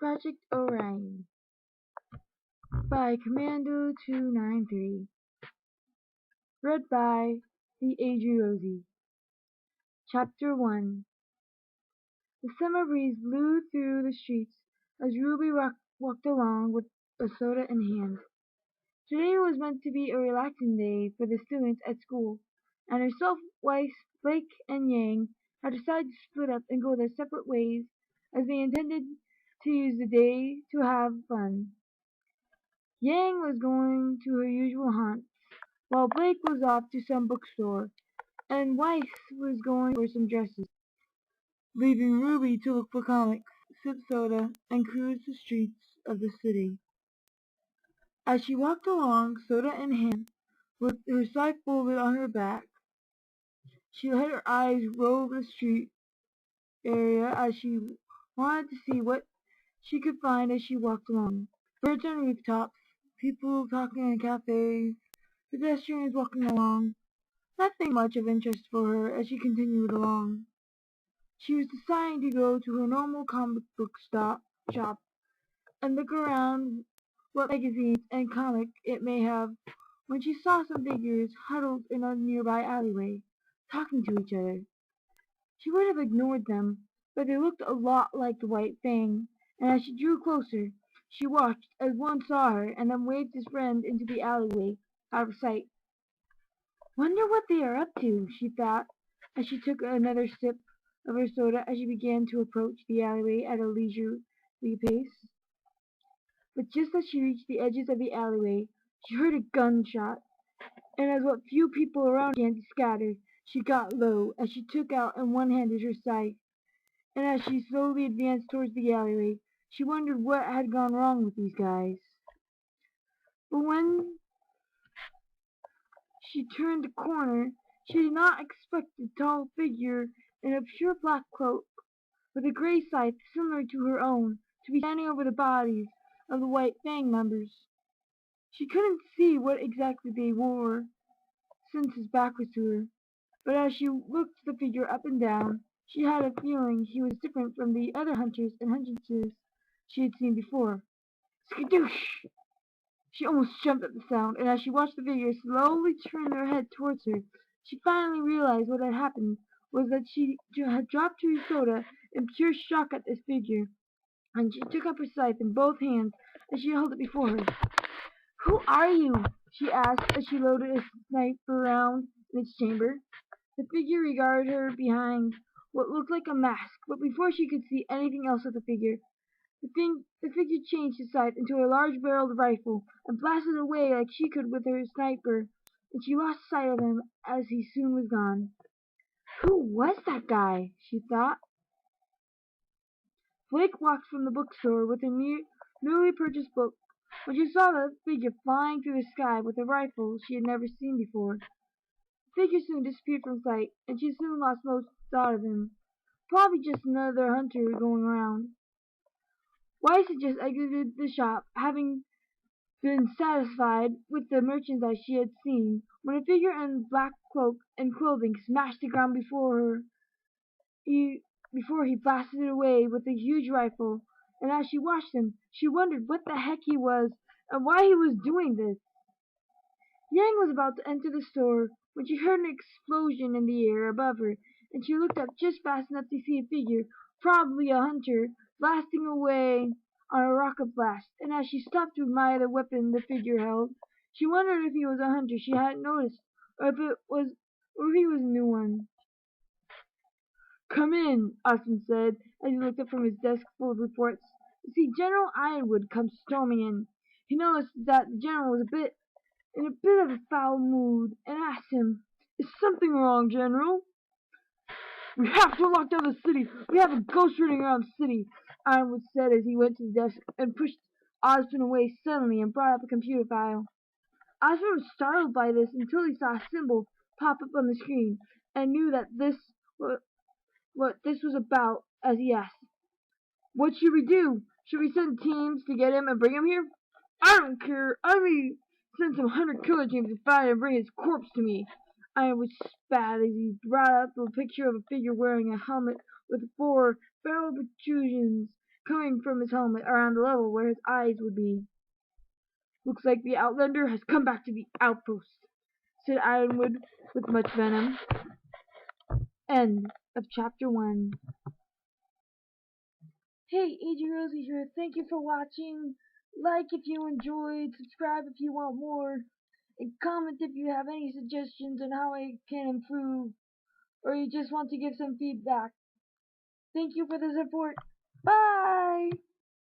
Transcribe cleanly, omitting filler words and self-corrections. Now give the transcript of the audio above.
Project Orion by Commando 293. Read by the Adri. Chapter 1. The summer breeze blew through the streets as Ruby walked along with a soda in hand. Today was meant to be a relaxing day for the students at school, and herself, Weiss, Blake, and Yang had decided to split up and go their separate ways as they intended to use the day to have fun. Yang was going to her usual haunts, while Blake was off to some bookstore, and Weiss was going for some dresses, leaving Ruby to look for comics, sip soda, and cruise the streets of the city. As she walked along, soda in hand, with her side folded on her back, she let her eyes rove the street area as she wanted to see what she could find as she walked along. Birds on rooftops, people talking in cafes, pedestrians walking along. Nothing much of interest for her as she continued along. She was deciding to go to her normal comic book shop and look around what magazines and comics it may have when she saw some figures huddled in a nearby alleyway, talking to each other. She would have ignored them, but they looked a lot like the White Fang, and as she drew closer, she watched as one saw her and then waved his friend into the alleyway, out of sight. "Wonder what they are up to," she thought, as she took another sip of her soda as she began to approach the alleyway at a leisurely pace. But just as she reached the edges of the alleyway, she heard a gunshot, and as what few people around began to scatter, she got low as she took out in one hand her scythe, and as she slowly advanced towards the alleyway, she wondered what had gone wrong with these guys. But when she turned the corner, she did not expect the tall figure in a pure black cloak, with a gray scythe similar to her own, to be standing over the bodies of the White Fang members. She couldn't see what exactly they wore, since his back was to her, but as she looked the figure up and down, she had a feeling he was different from the other hunters and huntresses she had seen before. Skadoosh! She almost jumped at the sound, and as she watched the figure slowly turn their head towards her, she finally realized what had happened was that she had dropped her soda in pure shock at this figure, and she took up her scythe in both hands as she held it before her. "Who are you?" she asked as she loaded a sniper round in its chamber. The figure regarded her behind what looked like a mask, but before she could see anything else of the figure, the figure changed his sight into a large-barreled rifle and blasted away like she could with her sniper, and she lost sight of him as he soon was gone. Who was that guy? She thought. Blake walked from the bookstore with a newly purchased book when she saw the figure flying through the sky with a rifle she had never seen before. The figure soon disappeared from sight, and she soon lost most thought of him. Probably just another hunter going around. Weiss had just exited the shop, having been satisfied with the merchandise she had seen, when a figure in black cloak and clothing smashed the ground before he blasted it away with a huge rifle, and as she watched him, she wondered what the heck he was and why he was doing this. Yang was about to enter the store when she heard an explosion in the air above her, and she looked up just fast enough to see a figure, probably a hunter, blasting away on a rocket blast, and as she stopped to admire the weapon the figure held, she wondered if he was a hunter she hadn't noticed, or if he was a new one. "Come in," Austin said, as he looked up from his desk full of reports, to see General Ironwood come storming in. He noticed that the general was in a bit of a foul mood, and asked him, "Is something wrong, General?" "We have to lock down the city. We have a ghost running around the city," Ironwood said as he went to the desk and pushed Osborne away suddenly and brought up a computer file. Osborne was startled by this until he saw a symbol pop up on the screen, and knew that what this was about as he asked, "What should we do? Should we send teams to get him and bring him here?" "I don't care. I may send some hunter-killer teams to find and bring his corpse to me," Ironwood spat as he brought up a picture of a figure wearing a helmet with 4 barrel protrusions coming from his helmet around the level where his eyes would be. "Looks like the Outlander has come back to the outpost," said Ironwood with much venom. End of chapter 1. Hey, Adri here. Thank you for watching. Like if you enjoyed, subscribe if you want more, and comment if you have any suggestions on how I can improve, or you just want to give some feedback. Thank you for the support. Bye!